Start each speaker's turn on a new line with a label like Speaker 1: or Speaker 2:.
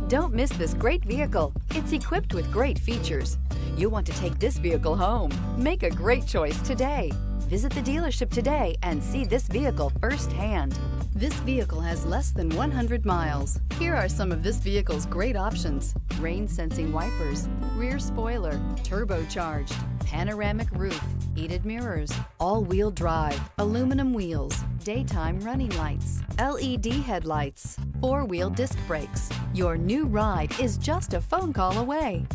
Speaker 1: Don't miss this great vehicle. It's equipped with great features. You'll want to take this vehicle home. Make a great choice today. Visit the dealership today and see this vehicle firsthand. This vehicle has less than 100 miles. Here are some of this vehicle's great options: rain sensing wipers, rear spoiler, turbocharged, panoramic roof, heated mirrors, all-wheel drive, aluminum wheels, daytime running lights, LED headlights, four-wheel disc brakes. Your new ride is just a phone call away.